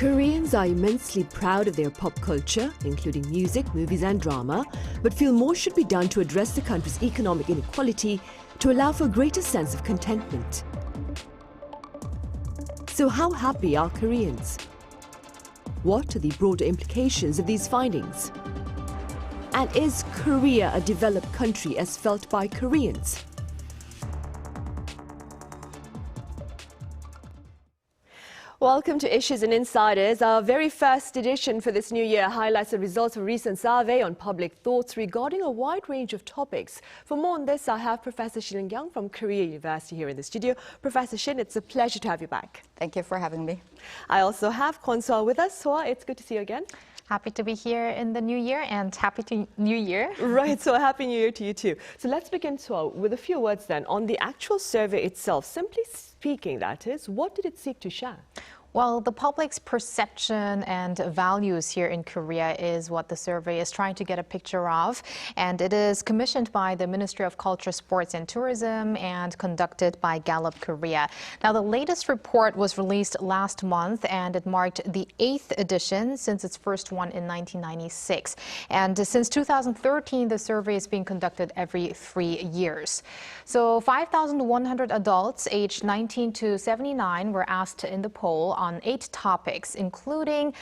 Koreans are immensely proud of their pop culture, including music, movies and drama, but feel more should be done to address the country's economic inequality to allow for a greater sense of contentment. So how happy are Koreans? What are the broader implications of these findings? And is Korea a developed country as felt by Koreans? Welcome to Issues and Insiders. Our very first edition for this new year highlights the results of a recent survey on public thoughts regarding a wide range of topics. For more on this, I have Professor Shin Eun-kyong from Korea University here in the studio. Professor Shin, it's a pleasure to have you back. Thank you for having me. I also have Kwon Soa with us. Soa, it's good to see you again. Happy to be here in the new year and happy New Year. Right, so happy New Year to you too. So let's begin, Soa, with a few words then on the actual survey itself. Simply speaking, that is, what did it seek to share? Well, the public's perception and values here in Korea is what the survey is trying to get a picture of. And it is commissioned by the Ministry of Culture, Sports and Tourism and conducted by Gallup Korea. Now, the latest report was released last month and it marked the 8th edition since its first one in 1996. And since 2013, the survey is being conducted every 3 years. So 5,100 adults aged 19 to 79 were asked in the poll on 8 topics, including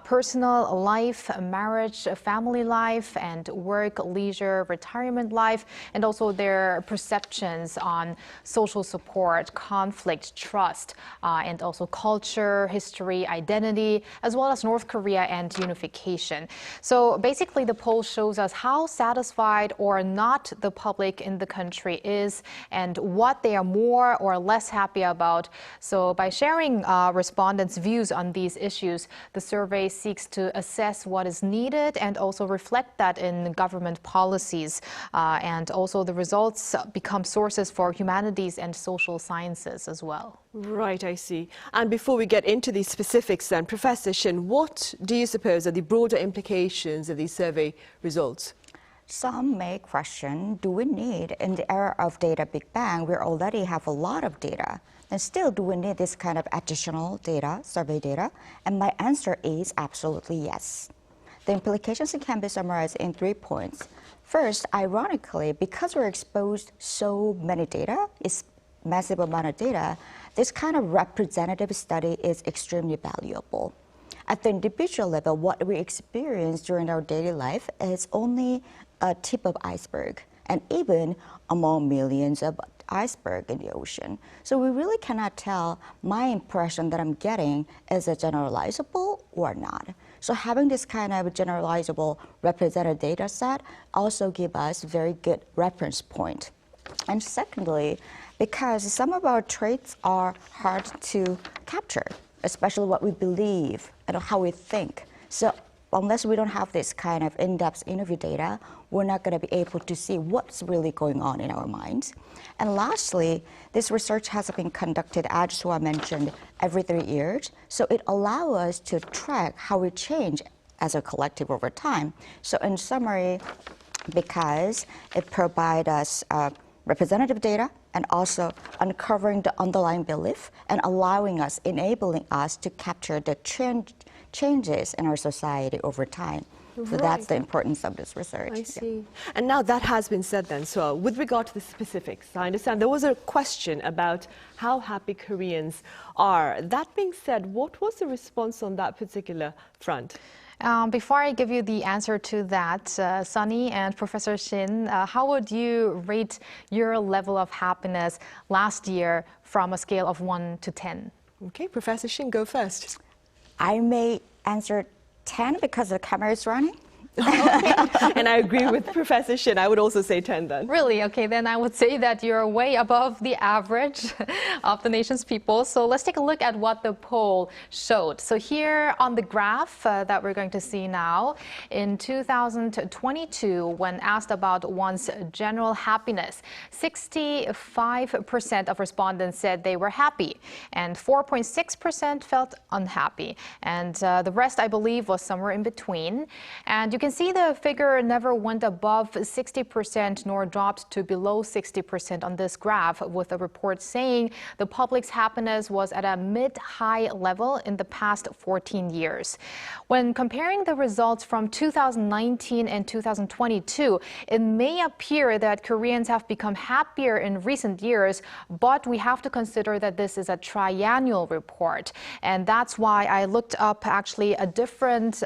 personal life, marriage, family life, and work, leisure, retirement life, and also their perceptions on social support, conflict, trust, and also culture, history, identity, as well as North Korea and unification. So basically, the poll shows us how satisfied or not the public in the country is and what they are more or less happy about. So by sharing respondents' views on these issues, the survey seeks to assess what is needed and also reflect that in government policies. And also the results become sources for humanities and social sciences as well. Right, I see. And before we get into the specifics then, Professor Shin, what do you suppose are the broader implications of these survey results? Some may question, do we need, in the era of data Big Bang, we already have a lot of data, and still do we need this kind of additional data, survey data? And my answer is absolutely yes. The implications can be summarized in 3 points. First, ironically, because we're exposed so many data, it's massive amount of data, this kind of representative study is extremely valuable. At the individual level, what we experience during our daily life is only a tip of iceberg, and even among millions of iceberg in the ocean. So we really cannot tell my impression that I'm getting is it generalizable or not. So having this kind of generalizable representative data set also give us very good reference point. And secondly, because some of our traits are hard to capture, especially what we believe and how we think. So unless we don't have this kind of in-depth interview data, we're not going to be able to see what's really going on in our minds. And lastly, this research has been conducted, as Soa mentioned, every 3 years. So it allows us to track how we change as a collective over time. So in summary, because it provides us representative data and also uncovering the underlying belief and enabling us to capture the changes in our society over time. So that's the importance of this research. I see. Yeah. And now that has been said then, so with regard to the specifics, I understand there was a question about how happy Koreans are. That being said, what was the response on that particular front? Before I give you the answer to that, Sunny and Professor Shin, how would you rate your level of happiness last year from a scale of 1 to 10? Okay, Professor Shin, go first. I may answer 10 because the camera is running. Okay. And I agree with Professor Shin. I would also say 10 then. Really? Okay, then I would say that you're way above the average of the nation's people. So let's take a look at what the poll showed. So here on the graph that we're going to see now, in 2022, when asked about one's general happiness, 65% of respondents said they were happy, and 4.6% felt unhappy. And the rest, I believe, was somewhere in between. And you can see the figure never went above 60% nor dropped to below 60% on this graph, with a report saying the public's happiness was at a mid-high level in the past 14 years. When comparing the results from 2019 and 2022, it may appear that Koreans have become happier in recent years, but we have to consider that this is a triennial report. And that's why I looked up actually a different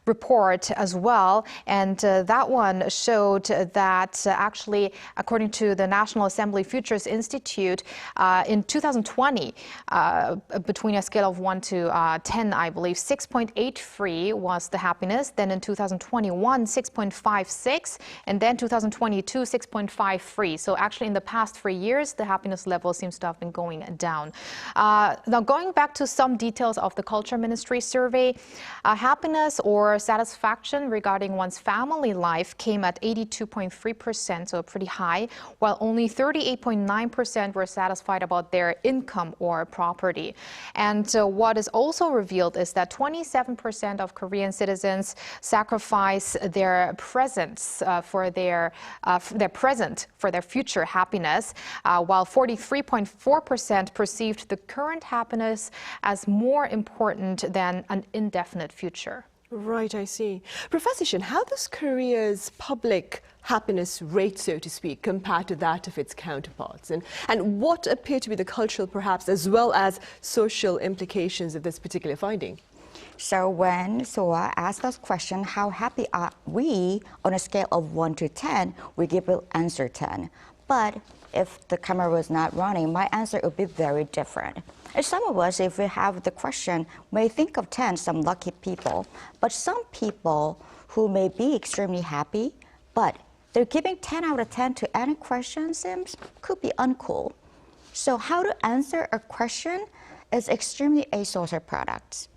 report as well. And that one showed that actually, according to the National Assembly Futures Institute, in 2020, between a scale of 1 to 10, I believe, 6.83 was the happiness. Then in 2021, 6.56. And then 2022, 6.53. So actually in the past 3 years, the happiness level seems to have been going down. Now going back to some details of the Culture Ministry survey, happiness or satisfaction regarding one's family life came at 82.3%, so pretty high, while only 38.9% were satisfied about their income or property. And what is also revealed is that 27% of Korean citizens sacrifice their presents for their present for their future happiness, while 43.4% perceived the current happiness as more important than an indefinite future. Right, I see. Professor Shin, how does Korea's public happiness rate, so to speak, compare to that of its counterparts? And what appear to be the cultural, perhaps, as well as social implications of this particular finding? So when Soa asked us question, how happy are we on a scale of 1 to 10, we give an answer 10. But if the camera was not running, my answer would be very different. And some of us, if we have the question, may think of 10, some lucky people. But some people who may be extremely happy, but they're giving 10 out of 10 to any question could be uncool. So how to answer a question is extremely a social product.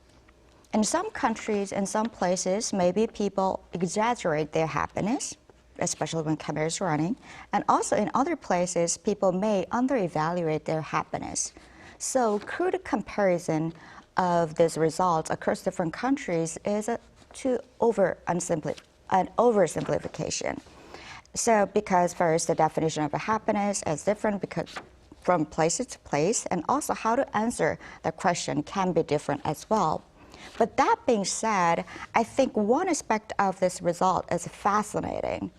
In some countries, in some places, maybe people exaggerate their happiness, especially when camera is running. And also in other places, people may under-evaluate their happiness. So crude comparison of these results across different countries is an oversimplification. So because first, the definition of a happiness is different because from place to place, and also how to answer the question can be different as well. But that being said, I think one aspect of this result is fascinating.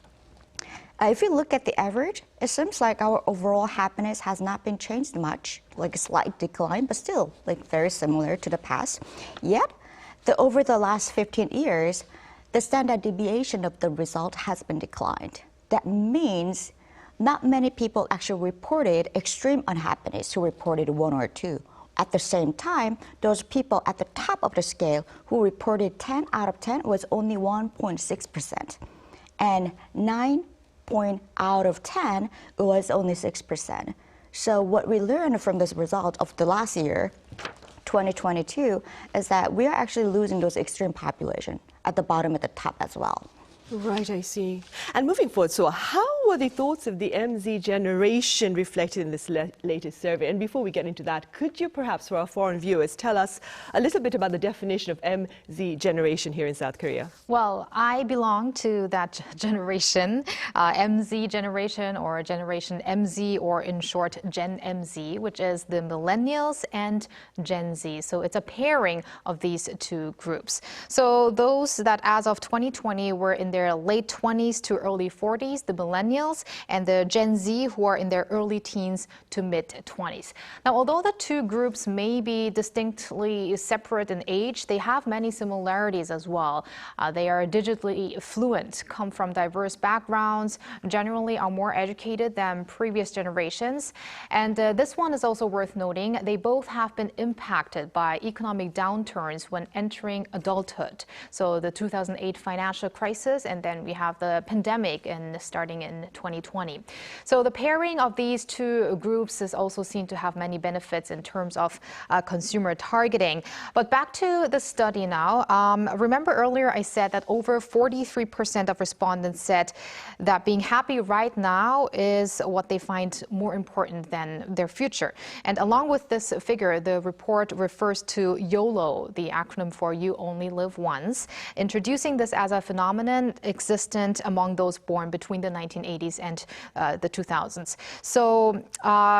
If you look at the average, it seems like our overall happiness has not been changed much, like a slight decline, but still like very similar to the past. Yet, over the last 15 years, the standard deviation of the result has been declined. That means not many people actually reported extreme unhappiness who reported 1 or 2. At the same time, those people at the top of the scale who reported 10 out of 10 was only 1.6%. And 9 out of 10 was only 6%. So what we learned from this result of the last year, 2022, is that we are actually losing those extreme population at the bottom, at the top as well. Right, I see. And moving forward, so how were the thoughts of the MZ generation reflected in this latest survey? And before we get into that, could you perhaps, for our foreign viewers, tell us a little bit about the definition of MZ generation here in South Korea? Well, I belong to that generation, MZ generation, or Generation MZ, or in short, Gen MZ, which is the Millennials and Gen Z. So it's a pairing of these two groups. So those that as of 2020 were in their late 20s to early 40s, the Millennials, and the Gen Z, who are in their early teens to mid-20s. Now, although the two groups may be distinctly separate in age, they have many similarities as well. They are digitally fluent, come from diverse backgrounds, generally are more educated than previous generations. And this one is also worth noting. They both have been impacted by economic downturns when entering adulthood. So the 2008 financial crisis, and then we have the pandemic starting in in 2020. So the pairing of these two groups is also seen to have many benefits in terms of consumer targeting. But back to the study now. Remember earlier I said that over 43% of respondents said that being happy right now is what they find more important than their future. And along with this figure, the report refers to YOLO, the acronym for You Only Live Once, introducing this as a phenomenon existent among those born between the 1980s and the 2000s. So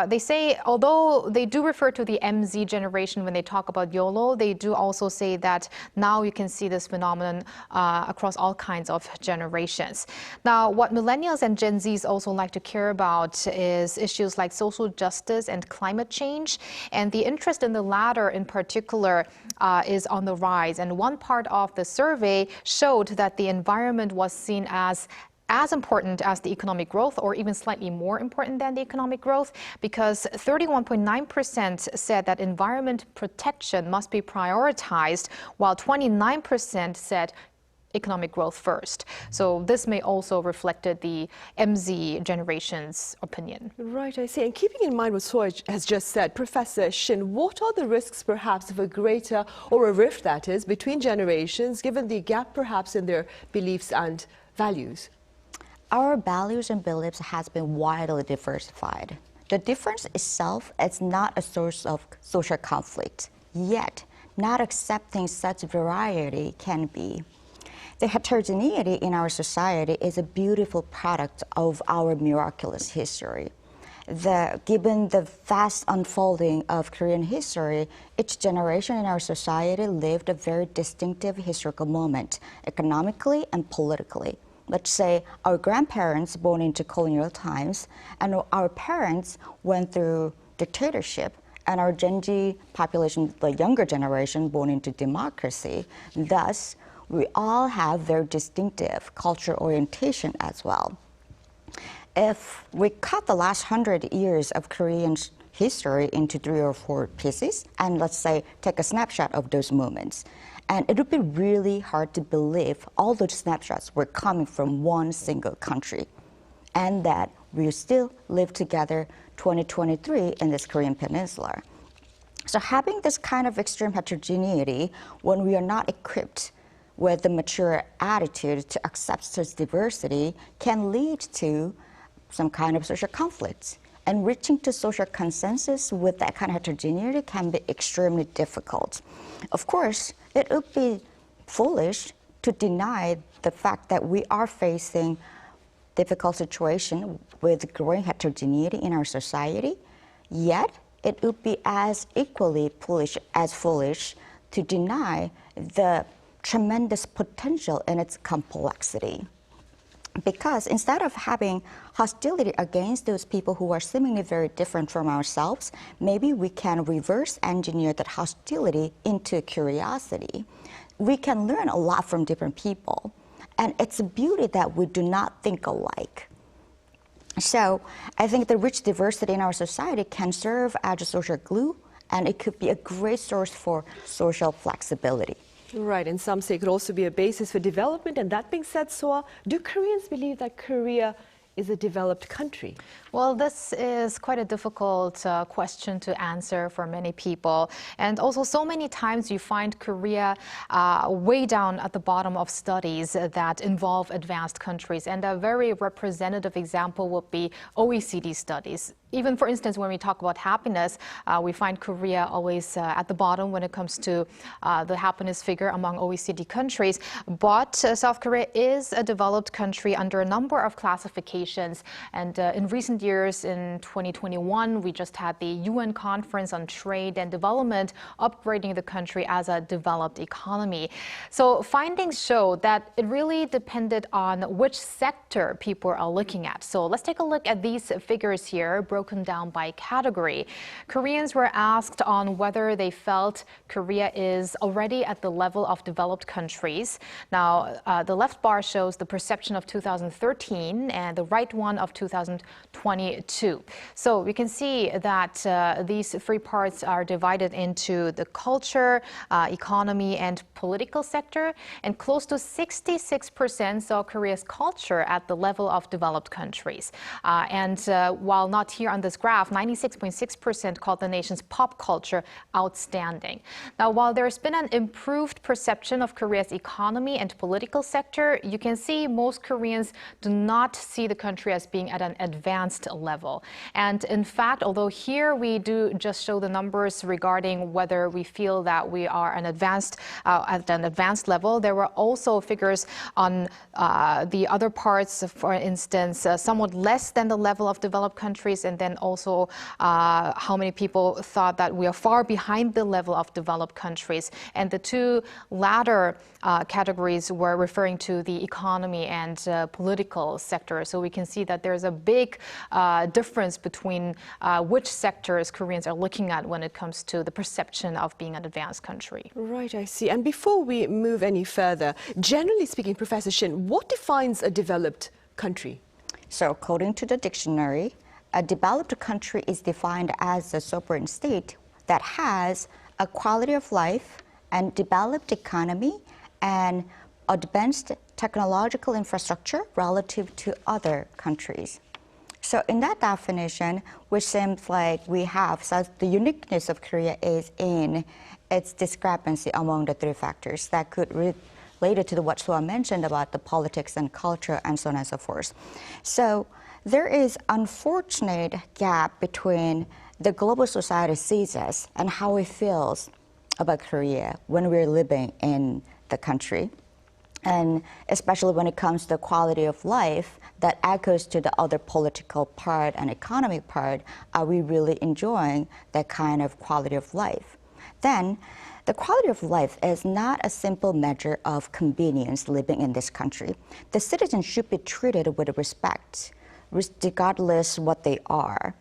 they say, although they do refer to the MZ generation when they talk about YOLO, they do also say that now you can see this phenomenon across all kinds of generations. Now, what millennials and Gen Zs also like to care about is issues like social justice and climate change. And the interest in the latter in particular is on the rise. And one part of the survey showed that the environment was seen as important as the economic growth, or even slightly more important than the economic growth, because 31.9% said that environment protection must be prioritized, while 29% said economic growth first. So this may also reflected the MZ generation's opinion. Right, I see. And keeping in mind what Soa has just said, Professor Shin, what are the risks perhaps of a greater, or a rift that is, between generations, given the gap perhaps in their beliefs and values? Our values and beliefs has been widely diversified. The difference itself is not a source of social conflict, yet not accepting such variety can be. The heterogeneity in our society is a beautiful product of our miraculous history. Given the vast unfolding of Korean history, each generation in our society lived a very distinctive historical moment, economically and politically. Let's say our grandparents born into colonial times, and our parents went through dictatorship, and our Gen Z population, the younger generation, born into democracy. Thus, we all have very distinctive cultural orientation as well. If we cut the last 100 years of Korean history into 3 or 4 pieces, and let's say take a snapshot of those moments, and it would be really hard to believe all those snapshots were coming from one single country, and that we still live together 2023 in this Korean peninsula. So having this kind of extreme heterogeneity when we are not equipped with the mature attitude to accept such diversity can lead to some kind of social conflicts. And reaching to social consensus with that kind of heterogeneity can be extremely difficult. Of course, it would be foolish to deny the fact that we are facing difficult situation with growing heterogeneity in our society, yet it would be as equally foolish to deny the tremendous potential in its complexity. Because instead of having hostility against those people who are seemingly very different from ourselves, maybe we can reverse engineer that hostility into curiosity. We can learn a lot from different people, and it's a beauty that we do not think alike. So I think the rich diversity in our society can serve as a social glue, and it could be a great source for social flexibility. Right, and some say it could also be a basis for development. And that being said, Soa, do Koreans believe that Korea is a developed country? Well, this is quite a difficult question to answer for many people. And also, so many times you find Korea way down at the bottom of studies that involve advanced countries. And a very representative example would be OECD studies. Even, for instance, when we talk about happiness, we find Korea always at the bottom when it comes to the happiness figure among OECD countries. But South Korea is a developed country under a number of classifications. And in recent years, in 2021, we just had the UN Conference on Trade and Development upgrading the country as a developed economy. So findings show that it really depended on which sector people are looking at. So let's take a look at these figures here, broken broken down by category. Koreans were asked on whether they felt Korea is already at the level of developed countries. Now, the left bar shows the perception of 2013 and the right one of 2022. So we can see that these three parts are divided into the culture, economy, and political sector, and close to 66% saw Korea's culture at the level of developed countries. While not here on this graph, 96.6% called the nation's pop culture outstanding. Now, while there's been an improved perception of Korea's economy and political sector, you can see most Koreans do not see the country as being at an advanced level. And in fact, although here we do just show the numbers regarding whether we feel that we are at an advanced level, there were also figures on the other parts, for instance, somewhat less than the level of developed countries, and then also how many people thought that we are far behind the level of developed countries. And the two latter categories were referring to the economy and political sector. So we can see that there's a big difference between which sectors Koreans are looking at when it comes to the perception of being an advanced country. Right, I see. And before we move any further, generally speaking, Professor Shin, what defines a developed country? So according to the dictionary, a developed country is defined as a sovereign state that has a quality of life and developed economy and advanced technological infrastructure relative to other countries. So in that definition, which seems like we have, so the uniqueness of Korea is in its discrepancy among the three factors that could relate to what Soa mentioned about the politics and culture and so on and so forth. So there is unfortunate gap between the global society sees us and how it feels about Korea when we're living in the country. And especially when it comes to the quality of life that echoes to the other political part and economic part, are we really enjoying that kind of quality of life? Then, the quality of life is not a simple measure of convenience living in this country. The citizens should be treated with respect, regardless what they are.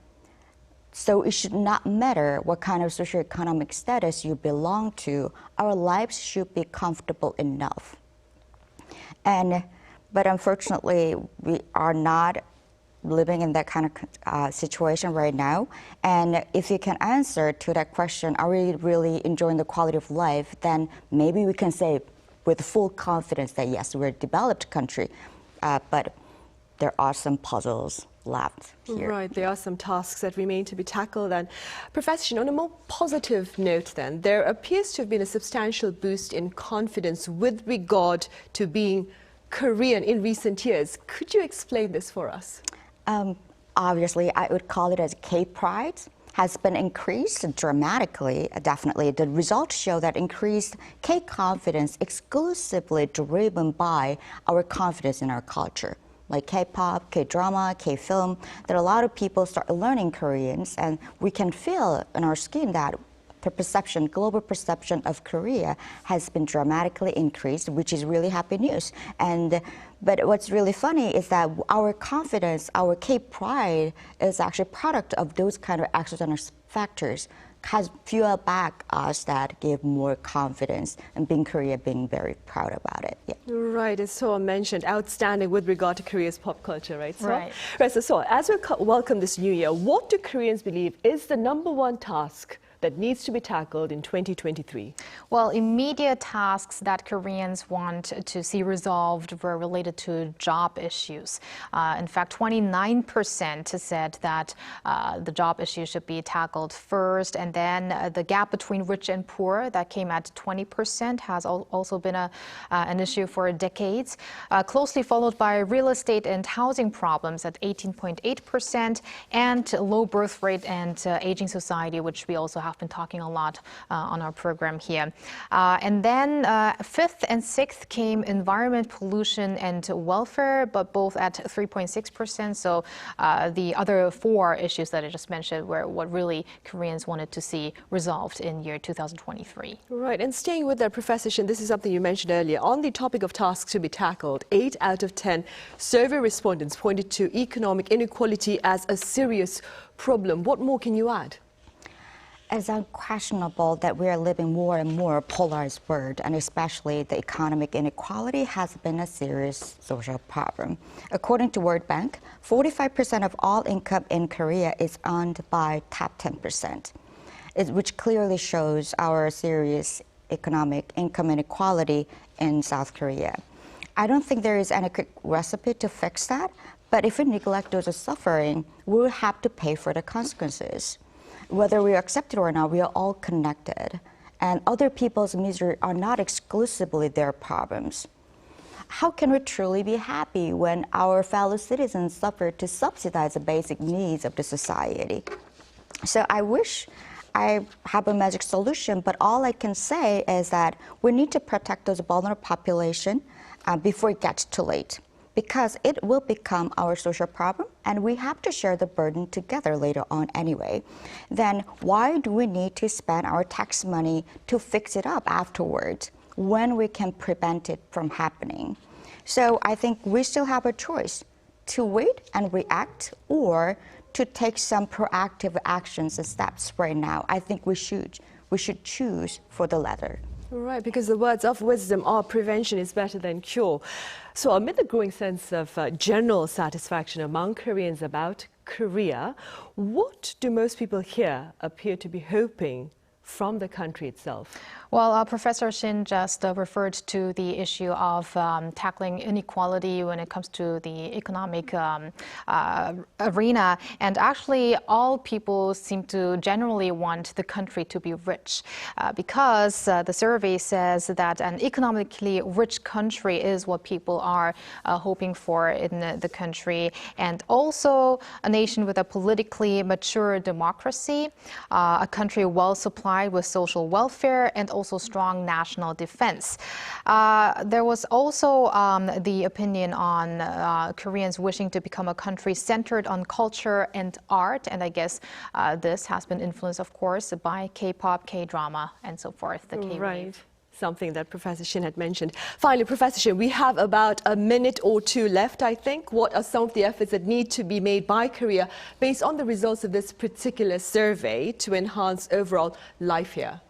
So it should not matter what kind of socioeconomic status you belong to. Our lives should be comfortable enough. But unfortunately, we are not living in that kind of situation right now. And if you can answer to that question, are we really enjoying the quality of life, then maybe we can say with full confidence that yes, we're a developed country. But there are some puzzles left here. Right, there are some tasks that remain to be tackled. And Professor Shin, on a more positive note then, there appears to have been a substantial boost in confidence with regard to being Korean in recent years. Could you explain this for us? Obviously, I would call it as K-pride has been increased dramatically, definitely. The results show that increased K-confidence exclusively driven by our confidence in our culture. Like K-pop, K-drama, K-film, that a lot of people start learning Koreans, and we can feel in our skin that the perception, global perception of Korea has been dramatically increased, which is really happy news. But what's really funny is that our confidence, our K-pride is actually a product of those kind of external factors, has fueled back us that give more confidence in being Korea, being very proud about it. Yeah. Right, as Soa mentioned, outstanding with regard to Korea's pop culture, right? So, right. So Soa, as we welcome this new year, what do Koreans believe is the #1 task that needs to be tackled in 2023? Well, immediate tasks that Koreans want to see resolved were related to job issues. In fact, 29% said that the job issue should be tackled first, and then the gap between rich and poor, that came at 20%, has also been an issue for decades, closely followed by real estate and housing problems at 18.8%, and low birth rate and aging society, which we also have have been talking a lot on our program here. And then fifth and sixth came environment, pollution, and welfare, but both at 3.6%. So the other four issues that I just mentioned were what really Koreans wanted to see resolved in year 2023. Right, and staying with that, Professor Shin, this is something you mentioned earlier. On the topic of tasks to be tackled, 8 out of 10 survey respondents pointed to economic inequality as a serious problem. What more can you add? It's unquestionable that we are living more and more polarized world, and especially the economic inequality has been a serious social problem. According to World Bank, 45% of all income in Korea is earned by top 10%, which clearly shows our serious economic income inequality in South Korea. I don't think there is any quick recipe to fix that, but if we neglect those suffering, we will have to pay for the consequences. Whether we accept it or not, we are all connected, and other people's misery are not exclusively their problems. How can we truly be happy when our fellow citizens suffer to subsidize the basic needs of the society? So I wish I have a magic solution, but all I can say is that we need to protect those vulnerable population before it gets too late, because it will become our social problem and we have to share the burden together later on anyway. Then why do we need to spend our tax money to fix it up afterwards when we can prevent it from happening? So I think we still have a choice to wait and react, or to take some proactive actions and steps right now. I think we should choose for the latter. Right, because the words of wisdom are prevention is better than cure. So amid the growing sense of general satisfaction among Koreans about Korea, what do most people here appear to be hoping from the country itself? Well, Professor Shin just referred to the issue of tackling inequality when it comes to the economic arena. And actually, all people seem to generally want the country to be rich because the survey says that an economically rich country is what people are hoping for in the country. And also a nation with a politically mature democracy, a country well supplied with social welfare, and also strong national defense. There was also the opinion on Koreans wishing to become a country centered on culture and art, and I guess this has been influenced, of course, by K-pop, K-drama, and so forth, the K-wave. Right. Something that Professor Shin had mentioned. Finally, Professor Shin, we have about a minute or two left, I think. What are some of the efforts that need to be made by Korea based on the results of this particular survey to enhance overall life here?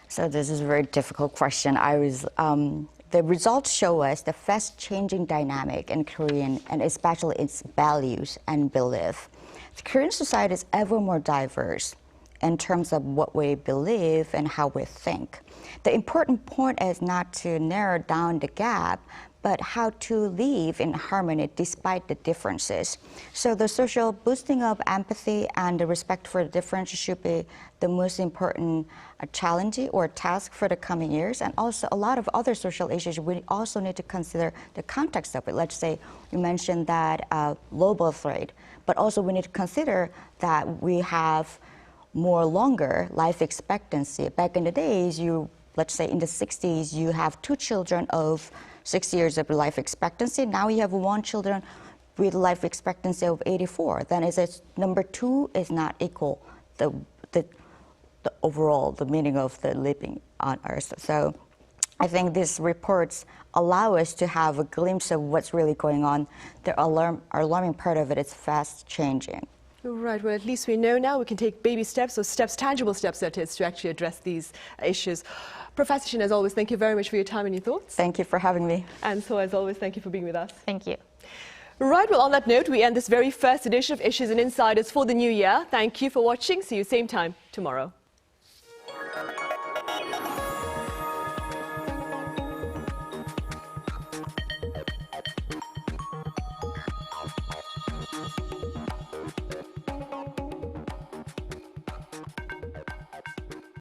So this is a very difficult question. The results show us the fast-changing dynamic in Korean, and especially its values and belief. The Korean society is ever more diverse in terms of what we believe and how we think. The important point is not to narrow down the gap, but how to live in harmony despite the differences. So the social boosting of empathy and the respect for the differences should be the most important challenge or task for the coming years. And also a lot of other social issues, we also need to consider the context of it. Let's say you mentioned that global threat, but also we need to consider that we have more longer life expectancy. Back in the days, let's say in the 60s, you have 2 children of 6 years of life expectancy. Now you have 1 children with life expectancy of 84. Then number 2 is not equal the overall, the meaning of the living on Earth. So I think these reports allow us to have a glimpse of what's really going on. The alarming part of it is fast changing. Right, well, at least we know now we can take baby steps, or steps, tangible steps that is, to actually address these issues. Professor Shin, as always, thank you very much for your time and your thoughts. Thank you for having me. And so, as always, thank you for being with us. Thank you. Right, well, on that note, we end this very first edition of Issues and Insiders for the new year. Thank you for watching. See you same time tomorrow.